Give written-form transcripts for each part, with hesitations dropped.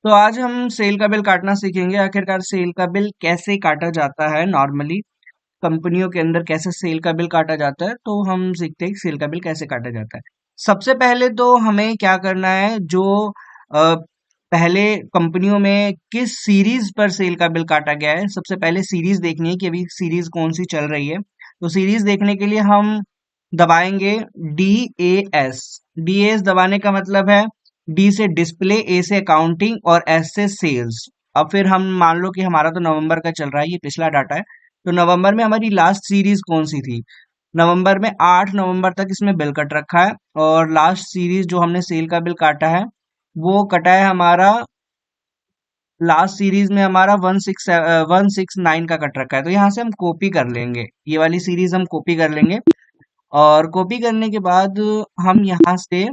तो आज हम सेल का बिल काटना सीखेंगे। आखिरकार सेल का बिल कैसे काटा जाता है, नॉर्मली कंपनियों के अंदर कैसे सेल का बिल काटा जाता है, तो हम सीखते हैं कि सेल का बिल कैसे काटा जाता है। सबसे पहले तो हमें क्या करना है, जो अ, पहले कंपनियों में किस सीरीज पर सेल का बिल काटा गया है, सबसे पहले सीरीज देखनी है कि अभी सीरीज कौन सी चल रही है। तो सीरीज देखने के लिए हम दबाएंगे DAS। DAS दबाने का मतलब है डी से डिस्प्ले, ए से अकाउंटिंग और एस से सेल्स। अब फिर हम मान लो कि हमारा तो नवंबर का चल रहा है, ये पिछला डाटा है। तो नवंबर में हमारी लास्ट सीरीज कौन सी थी? नवंबर में 8 नवंबर तक इसमें बिल कट रखा है, और लास्ट सीरीज जो हमने सेल का बिल काटा है वो कटा है हमारा, लास्ट सीरीज में हमारा 169 का कट रखा है। तो यहाँ से हम कॉपी कर लेंगे, ये वाली सीरीज हम कॉपी कर लेंगे। और कॉपी करने के बाद हम यहाँ से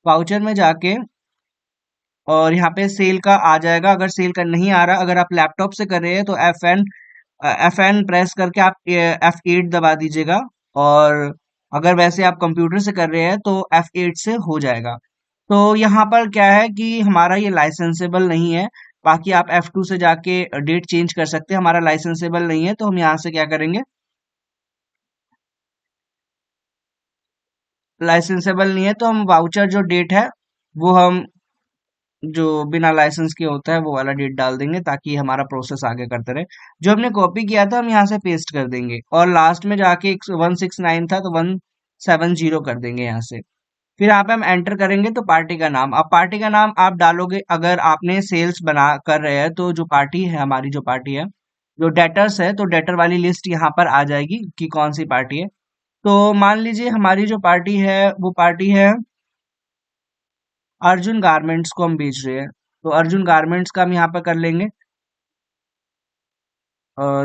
वाउचर में जाके, और यहाँ पे सेल का आ जाएगा। अगर सेल का नहीं आ रहा, अगर आप लैपटॉप से कर रहे हैं तो F N प्रेस करके आप F8 दबा दीजिएगा। और अगर वैसे आप कंप्यूटर से कर रहे हैं तो F8 से हो जाएगा। तो यहाँ पर क्या है कि हमारा ये लाइसेंसेबल नहीं है। बाकी आप F2 से जाके डेट चेंज कर सकते हैं, हमारा लाइसेंसेबल नहीं है। तो हम यहाँ से क्या करेंगे, लाइसेंसेबल नहीं है तो हम वाउचर जो डेट है वो हम, जो बिना लाइसेंस के होता है वो वाला डेट डाल देंगे, ताकि हमारा प्रोसेस आगे करते रहे। जो हमने कॉपी किया था हम यहाँ से पेस्ट कर देंगे, और लास्ट में जाके 169 था तो 170 कर देंगे यहाँ से। फिर यहाँ पे हम एंटर करेंगे तो पार्टी का नाम, अब पार्टी का नाम आप डालोगे। अगर आपने सेल्स बना कर रहे हैं तो जो पार्टी है, हमारी जो पार्टी है, जो डेटर्स है, तो डेटर वाली लिस्ट यहाँ पर आ जाएगी कि कौन सी पार्टी है। तो मान लीजिए हमारी जो पार्टी है वो पार्टी है अर्जुन गारमेंट्स को हम बेच रहे हैं। तो अर्जुन गारमेंट्स का हम यहाँ पर कर लेंगे।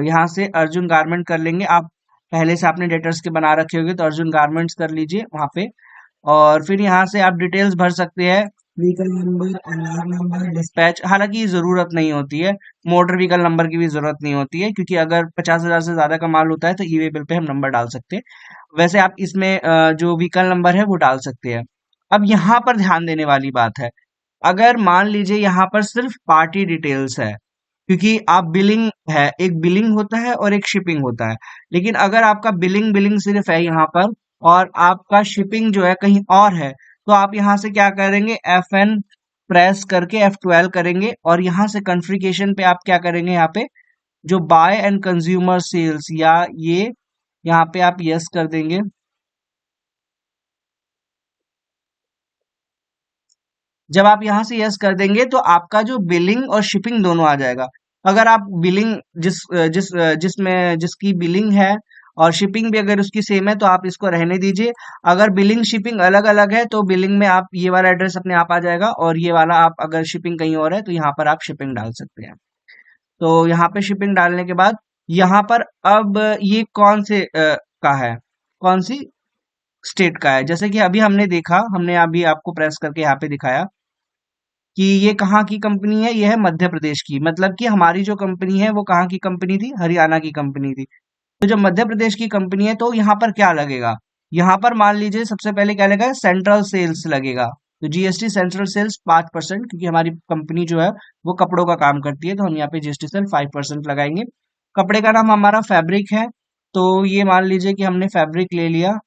यहाँ से अर्जुन गारमेंट कर लेंगे। आप पहले से आपने डेटर्स के बना रखे होंगे तो अर्जुन गारमेंट्स कर लीजिए वहाँ पे। और फिर यहाँ से आप डिटेल्स भर सकते हैं, vehicle number, NR number, dispatch. हालांकि ये जरूरत नहीं होती है, मोटर व्हीकल नंबर की भी जरूरत नहीं होती है, क्योंकि अगर 50,000 से ज्यादा का माल होता है तो ई वे बिल पे हम नंबर डाल सकते हैं। वैसे आप इसमें जो व्हीकल नंबर है वो डाल सकते हैं। अब यहाँ पर ध्यान देने वाली बात है, अगर मान लीजिए यहाँ पर सिर्फ पार्टी डिटेल्स है, क्योंकि आप बिलिंग है, एक बिलिंग होता है और एक शिपिंग होता है। लेकिन अगर आपका बिलिंग बिलिंग सिर्फ है यहाँ पर, और आपका शिपिंग जो है कहीं और है, तो आप यहाँ से क्या करेंगे, FN प्रेस करके F12 करेंगे, और यहाँ से कॉन्फ़िगरेशन पे आप क्या करेंगे, यहाँ पे जो बाय एंड कंज्यूमर सेल्स, या ये यहाँ पे आप यस कर देंगे। जब आप यहाँ से यस कर देंगे तो आपका जो बिलिंग और शिपिंग दोनों आ जाएगा। अगर आप बिलिंग जिसमें जिसकी बिलिंग है और शिपिंग भी अगर उसकी सेम है तो आप इसको रहने दीजिए। अगर बिलिंग शिपिंग अलग अलग है तो बिलिंग में आप ये वाला एड्रेस अपने आप आ जाएगा, और ये वाला आप अगर शिपिंग कहीं और है तो यहाँ पर आप शिपिंग डाल सकते हैं। तो यहाँ पे शिपिंग डालने के बाद यहाँ पर अब ये कौन से का है, कौन सी स्टेट का है, जैसे कि अभी हमने देखा, हमने अभी आपको प्रेस करके यहाँ पे दिखाया कि ये कहाँ की कंपनी है, ये है मध्य प्रदेश की। मतलब कि हमारी जो कंपनी है वो कहाँ की कंपनी थी, हरियाणा की कंपनी थी। तो जब मध्य प्रदेश की कंपनी है तो यहाँ पर क्या लगेगा, यहाँ पर मान लीजिए सबसे पहले क्या लगेगा, सेंट्रल सेल्स लगेगा। तो जीएसटी सेंट्रल सेल्स 5%, क्योंकि हमारी कंपनी जो है वो कपड़ों का काम करती है, तो हम यहाँ पे जीएसटी सेल 5% लगाएंगे। कपड़े का नाम हमारा फैब्रिक है, तो ये मान लीजिए कि हमने फैब्रिक ले लिया।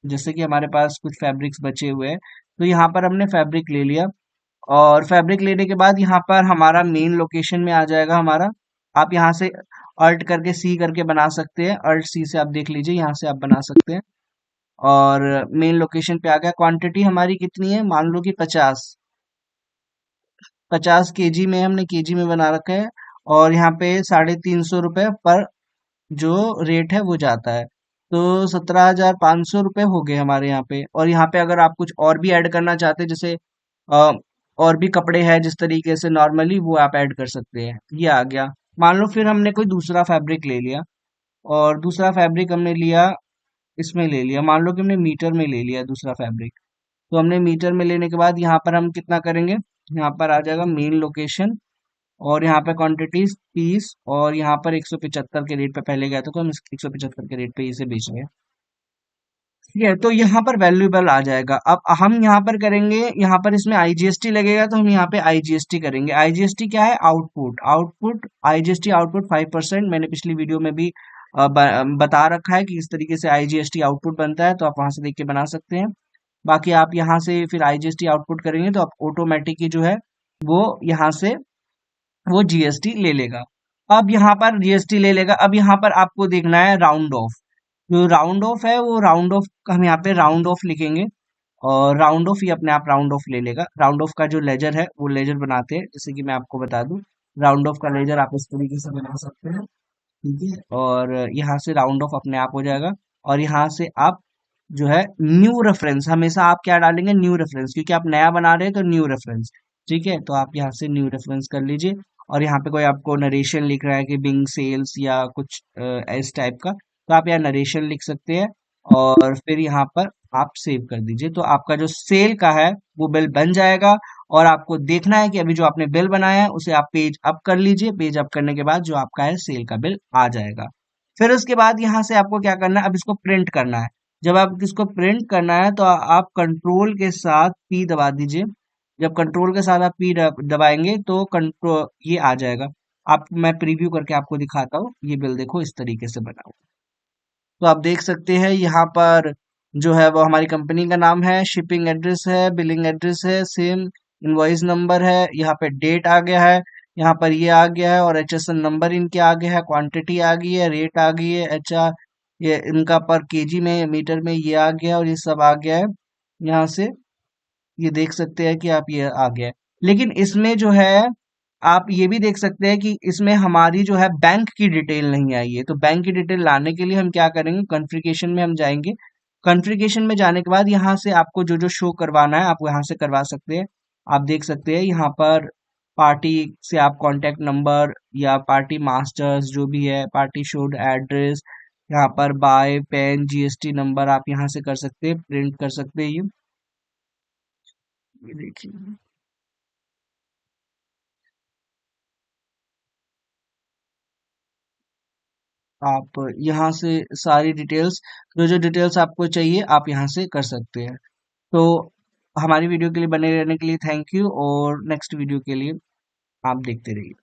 जैसे कि हमारे पास कुछ फैब्रिक्स बचे हुए हैं, तो यहाँ पर हमने फैब्रिक ले लिया। और फैब्रिक लेने के बाद यहाँ पर हमारा मेन लोकेशन में आ जाएगा हमारा। आप यहाँ से अल्ट करके सी करके बना सकते हैं, अल्ट सी से आप देख लीजिए, यहाँ से आप बना सकते हैं। और मेन लोकेशन पे आ गया। क्वांटिटी हमारी कितनी है, मान लो कि 50 50 केजी में, हमने केजी में बना रखा है। और यहाँ पे 350 रुपये पर जो रेट है वो जाता है। तो 17,500 रुपये हो गए हमारे यहाँ पे। और यहाँ पे अगर आप कुछ और भी ऐड करना चाहते हैं, जैसे अ, और भी कपड़े हैं जिस तरीके से नॉर्मली, वो आप ऐड कर सकते हैं। ये आ गया। मान लो फिर हमने कोई दूसरा फैब्रिक ले लिया, और दूसरा फैब्रिक हमने लिया, इसमें ले लिया, मान लो कि हमने मीटर में ले लिया दूसरा फैब्रिक। तो हमने मीटर में लेने के बाद यहाँ पर हम कितना करेंगे, यहाँ पर आ जाएगा मेन लोकेशन, और यहाँ पे क्वांटिटीज 30, और यहाँ पर 175 के रेट पे पहले गया था तो हम 175 के रेट पे इसे बेच रहे हैं। ठीक है, तो यहाँ पर वैल्यूएबल आ जाएगा। अब हम यहाँ पर करेंगे, यहाँ पर इसमें आईजीएसटी लगेगा तो हम यहाँ पे आईजीएसटी करेंगे। आईजीएसटी क्या है? आउटपुट। Output IGST output 5%। मैंने पिछली वीडियो में भी बता रखा है कि इस तरीके से आईजीएसटी आउटपुट बनता है, तो आप वहां से देख के बना सकते हैं। बाकी आप यहाँ से फिर आईजीएसटी आउटपुट करेंगे तो आप ऑटोमेटिक ही जो है वो यहाँ से वो जीएसटी ले लेगा। अब यहाँ पर जीएसटी ले लेगा। अब यहाँ पर आपको देखना है राउंड ऑफ। जो राउंड ऑफ है वो राउंड ऑफ हम यहाँ पे राउंड ऑफ लिखेंगे, और राउंड ऑफ ही अपने आप राउंड ऑफ ले लेगा। राउंड ऑफ का जो लेजर है वो लेजर बनाते हैं, जैसे कि मैं आपको बता दूं, राउंड ऑफ का लेजर आप इस तरीके से बना सकते हैं। ठीक है, और यहाँ से राउंड ऑफ अपने आप हो जाएगा। और यहाँ से आप जो है न्यू रेफरेंस, हमेशा आप क्या डालेंगे? न्यू रेफरेंस, क्योंकि आप नया बना रहे हैं तो न्यू रेफरेंस। ठीक है, तो आप यहाँ से न्यू रेफरेंस कर लीजिए। और यहाँ पे कोई आपको नरेशन लिख रहा है कि बिंग सेल्स या कुछ इस टाइप का, तो आप यहाँ नरेशन लिख सकते हैं। और फिर यहाँ पर आप सेव कर दीजिए, तो आपका जो सेल का है वो बिल बन जाएगा। और आपको देखना है कि अभी जो आपने बिल बनाया है उसे आप पेज अप कर लीजिए। पेज अप करने के बाद जो आपका है सेल का बिल आ जाएगा। फिर उसके बाद यहाँ से आपको क्या करना है? अब इसको प्रिंट करना है। जब आप इसको प्रिंट करना है तो आप कंट्रोल के साथ पी दबा दीजिए। जब कंट्रोल के साथ आप पी दबाएंगे तो कंट्रोल ये आ जाएगा। आप मैं प्रीव्यू करके आपको दिखाता हूँ। ये बिल देखो इस तरीके से बना हुआ। तो आप देख सकते हैं यहाँ पर जो है वो हमारी कंपनी का नाम है, शिपिंग एड्रेस है, बिलिंग एड्रेस है, सेम इनवॉइस नंबर है, यहाँ पे डेट आ गया है, यहाँ पर ये आ गया है, और एचएसएन नंबर इनके आ गया है, क्वांटिटी आ गई है, रेट आ गई है, एचआर ये इनका पर केजी में मीटर में ये आ गया, और ये सब आ गया है। यहाँ से ये देख सकते हैं कि आप ये आ गया है। लेकिन इसमें जो है आप ये भी देख सकते हैं कि इसमें हमारी जो है बैंक की डिटेल नहीं आई है। तो बैंक की डिटेल लाने के लिए हम क्या करेंगे? कॉन्फ़िगरेशन में हम जाएंगे। कॉन्फ़िगरेशन में जाने के बाद यहाँ से आपको जो जो शो करवाना है आप यहाँ से करवा सकते हैं। आप देख सकते हैं यहाँ पर पार्टी से आप कॉन्टेक्ट नंबर या पार्टी मास्टर्स जो भी है, पार्टी शोड एड्रेस, यहाँ पर बाय पेन जीएसटी नंबर आप यहाँ से कर सकते हैं, प्रिंट कर सकते हैं। ये देखिए, आप यहाँ से सारी डिटेल्स, जो जो डिटेल्स आपको चाहिए आप यहाँ से कर सकते हैं। तो हमारी वीडियो के लिए बने रहने के लिए थैंक यू, और नेक्स्ट वीडियो के लिए आप देखते रहिए।